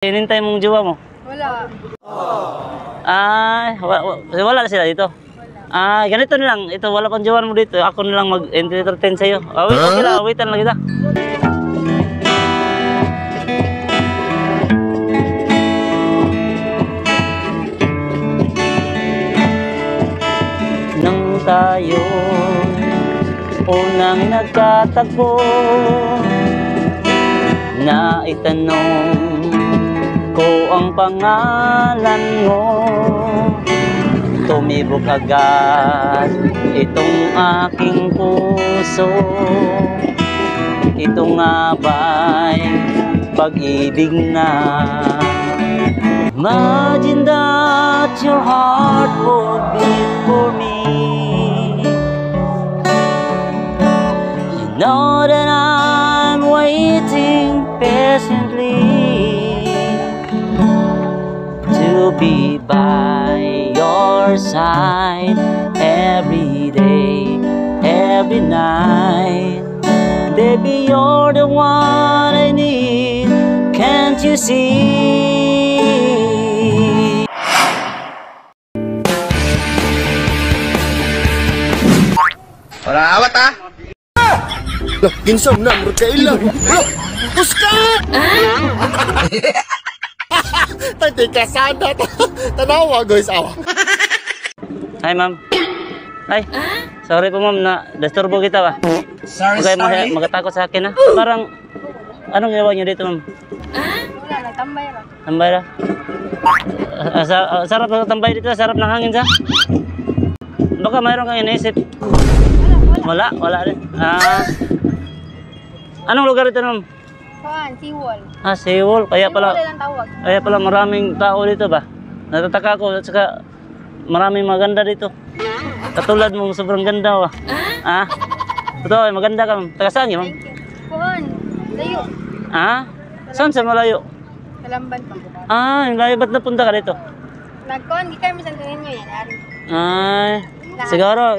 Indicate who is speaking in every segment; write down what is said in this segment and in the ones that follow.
Speaker 1: Hinintay mong jowa mo?
Speaker 2: Wala.
Speaker 1: Wala na sila dito? Wala. Ganito na lang. Ito, wala pang jowa mo dito. Ako na lang mag-entertain sa'yo. Wait, okay lang. Waitan lang kita. Nang tayo unang nagkatagpo, na itanong ko ang pangalan mo, tumibok agad itong aking puso. Ito nga ba'y pag-ibig na? Imagine that your heart would beat for me. You know that I'm waiting patiently to be by your side every day, every night. Baby, you're the one I need, can't you see?
Speaker 3: Wala awat ah!
Speaker 4: Lah, ginsam na, magkailan. Lah, Puska! Tadi ka sana. Tanawa, guys, awa.
Speaker 1: Hi, ma'am. Hi. Sorry po, ma'am, na disturbo kita ba?
Speaker 3: Sorry.
Speaker 1: Magatakot sa akin, ha? Parang, anong ginawa niyo dito, ma'am?
Speaker 2: Wala, nagtambay ra.
Speaker 1: Tambay ra? Sarap na tambay dito, sarap ng hangin sa? Baka mayroon kang iniisip. Wala rin. Anong lugar ito, ma'am?
Speaker 2: Kuan, Seawall.
Speaker 1: Seawall. Kaya pala maraming tao dito ba? Natataka ako at saka maraming maganda dito. Katulad mong sobrang ganda ba? Totoo, maganda ka. Taga saan yun, ma'am?
Speaker 2: Thank you. Kuan, layo.
Speaker 1: Saan sa malayo?
Speaker 2: Kalamban pa.
Speaker 1: Yung layo. Ba't napunta ka dito?
Speaker 2: Nagkuan, di kami Santo Niño yan.
Speaker 1: Siguro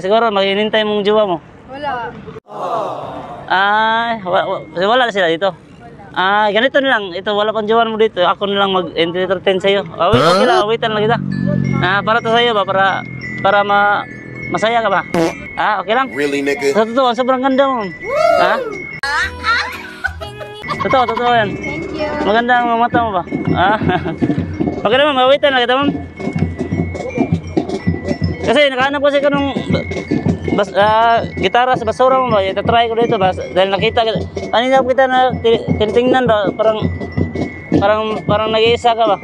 Speaker 1: siguro maghinintay mong jowa mo.
Speaker 2: Wala.
Speaker 1: Wala na sila dito.
Speaker 2: Wala.
Speaker 1: Ganito na lang. Ito, wala pang jowa mo dito. Ako na lang mag-entertain sa'yo. Wait, okay lang. Waitan lang kita. Para to sa'yo ba? Para masaya ka ba? Okay lang?
Speaker 4: Really, nigga?
Speaker 1: Sa totoo, sobrang ganda mo. Totoo yan.
Speaker 2: Thank you.
Speaker 1: Maganda ang mata mo ba? Okay naman, mawaitan lang kita, ma'am. Kasi nakahanap kasi ka nung gitara sa basura mo ba? Itatry ko dito ba? Dahil nakita kanina kita na tinitingnan ba? Parang nag-iisa ka ba?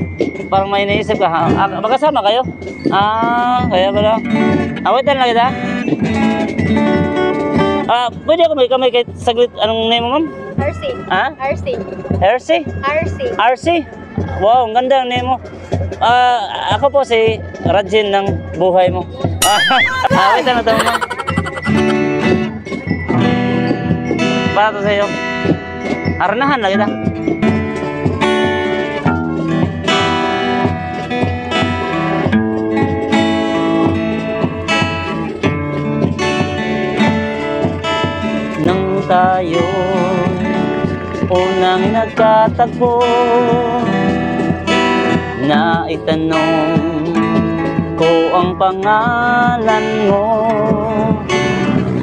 Speaker 1: Parang may naisip ka. Magkasama kayo? Kaya pala. Waitan lang kita. Pwede ako may kahit saglit. Anong name mo, ma'am?
Speaker 2: RC. RC.
Speaker 1: RC? RC? Wow, ang ganda ang name mo. Ako po si Rajin ng buhay mo. Wait na ito, ma'am. Para to sa'yo. Aranahan lang kita. Nang tayo unang nagkatagpo, na itanong ko ang pangalan mo,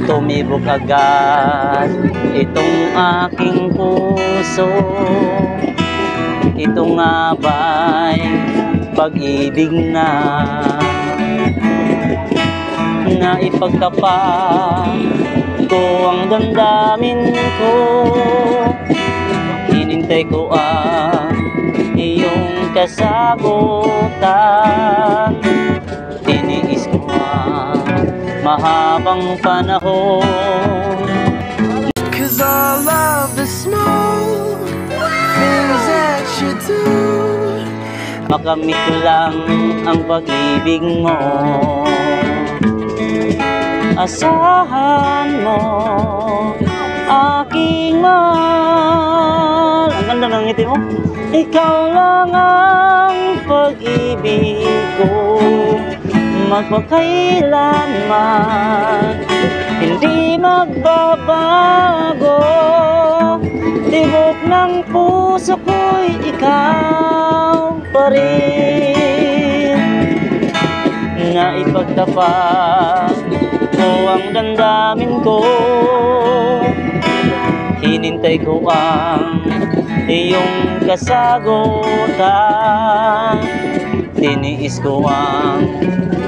Speaker 1: tumibok agad itong aking puso. Ito nga ba'y pag-ibig na? Na ipagtapat ko ang damdamin ko, hinintay ko ang iyong kasagutan. Tiniis ko ang mahabang panahon.
Speaker 5: 'Cause all of the small things that you do,
Speaker 1: makamit lang ang pag-ibig mo. Asahan mo aking mahal. Ang ganda ng ngiti mo. Ikaw lang ang pag-ibig ko, magpakailanman hindi magbabago. Tibok ng puso ko'y ikaw pa rin. Na ipagtapat mo ang damdamin ko. Hinintay ko ang iyong kasagutan. Tiniis ko ang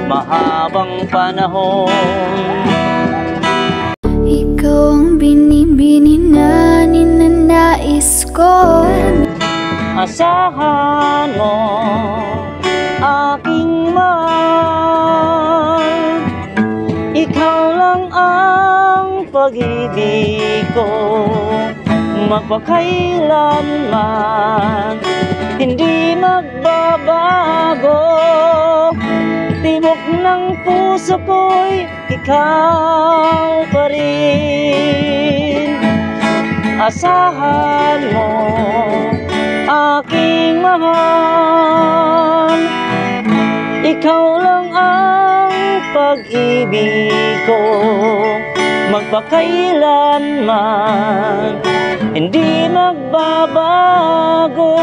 Speaker 1: mahabang panahon.
Speaker 6: Ikaw ang binibini na ninanais ko.
Speaker 1: Asahan mo aking mahal. Ikaw lang ang pag-ibig ko. Magpakailanman hindi magbabago. Tibok ng puso ko'y ikaw pa rin. Asahan mo aking mahal. Ikaw lang ang pag-ibig ko. Magpakailanman hindi magbabago.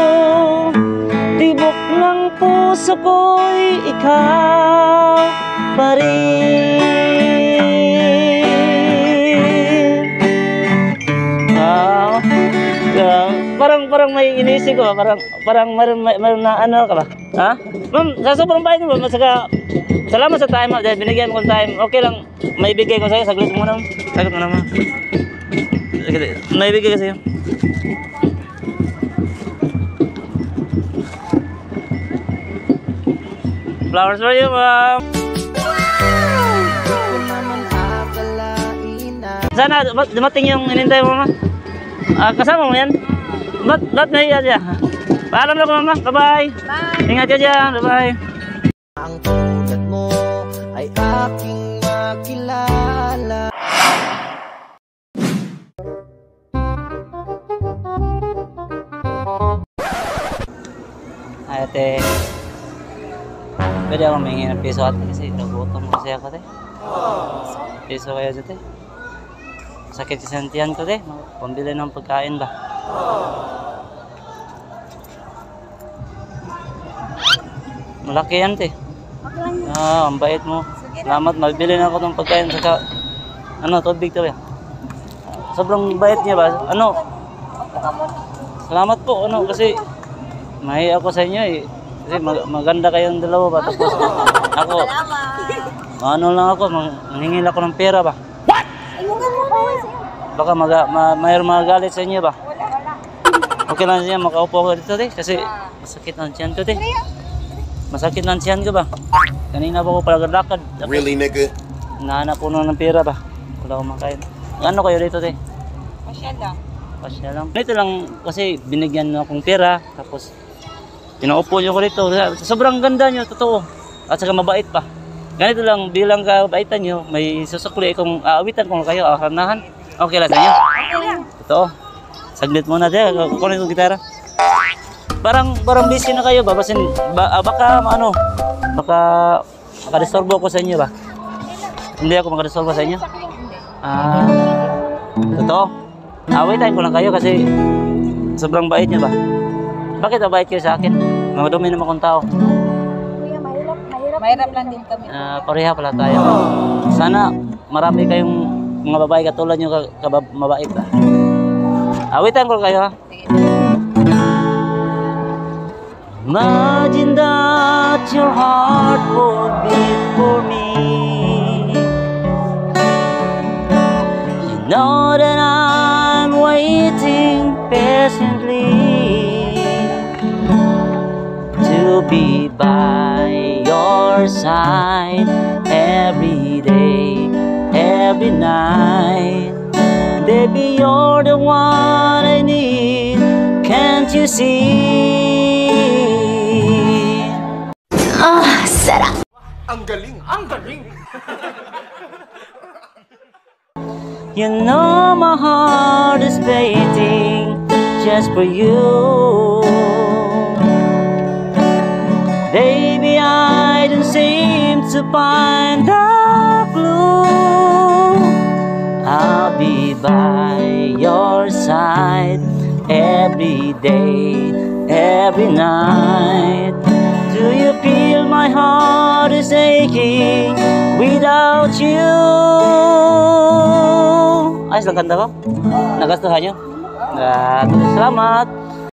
Speaker 1: Tibok ng puso ko'y ikaw pa rin. Parang may inisip ko, parang meron na ano ka ba? Ha? Ma'am, sa sobrang bayad mo ba? Masaka, salamat sa time, dahil binigyan ko ng time. Okay lang, may bigay ko sa'yo, saglit mo muna. Saglit mo naman. May bigay ko sa'yo. Flowers for you, ma'am. Sana dumating yung inintay mo, ma'am. Kasama mo yan? Ba't nahiya siya? Paalam na ko, mama. Bye-bye.
Speaker 2: Bye.
Speaker 1: Ingat ka dyan. Bye-bye.
Speaker 5: Ang tulad mo ay aking makilala.
Speaker 1: Ay, ate. Pwede ako mahingi ng piso ate kasi nagutom kasi ako, ate. Piso kaya dito, ate. Sakit sa sentiyan ko, ate. Pambili ng pagkain ba? Malaki yan, te. Ang bait mo. Salamat, mabili na ako ng pagkain saka tubig to, ya. Sobrang bait niya ba? Salamat po, kasi mahiya ako sa inyo eh. Kasi maganda kayong dalawa ba? Tapos ako, lang ako, manghingil ako ng pera ba? Baka mayroong magalit sa inyo ba? Okay lang siya, makaupo ako dito, te. Kasi masakit ang tiyan ko, te. Masakit ng tiyan ko ba? Kanina pa ako palagad-lakad.
Speaker 4: Really, nigga?
Speaker 1: Nahanap ko ng pera ba? Wala akong makain. Ano kayo dito, te?
Speaker 2: Pasya lang.
Speaker 1: Pasya lang. Ito lang kasi binigyan nyo akong pera. Tapos pinaupo nyo ko dito. Sobrang ganda nyo, totoo. At saka mabait pa. Ganito lang, bilang kabaitan nyo, may susukli kung aawitan kung kayo, ahanahan. Okay lang sa inyo? Totoo. Saglit muna, te. Kukunin ko gitara. Parang busy na kayo ba? Baka makadisturbo ko sa inyo ba? Hindi ako makadisturbo sa inyo? Totoo? Awitan ko lang kayo kasi sobrang bait niyo ba? Bakit mabait kayo sa akin? Madumi naman akong tao.
Speaker 2: Kuya, mahirap lang din kami.
Speaker 1: Pareha pala tayo. Sana marami kayong mga babae katulad nyo mabait ba? Awitan ko kayo ha? Imagine that your heart would beat for me. You know that I'm waiting patiently to be by your side every day, every night. Baby, you're the one I need. Can't you see?
Speaker 6: Sarap!
Speaker 4: Ang galing! Ang galing!
Speaker 1: You know my heart is beating just for you. Baby, I don't seem to find a clue. I'll be by your side every day, every night. Do you feel my heart is aching without you? Ayos lang kanta ko? Nagustuhan nyo? Salamat.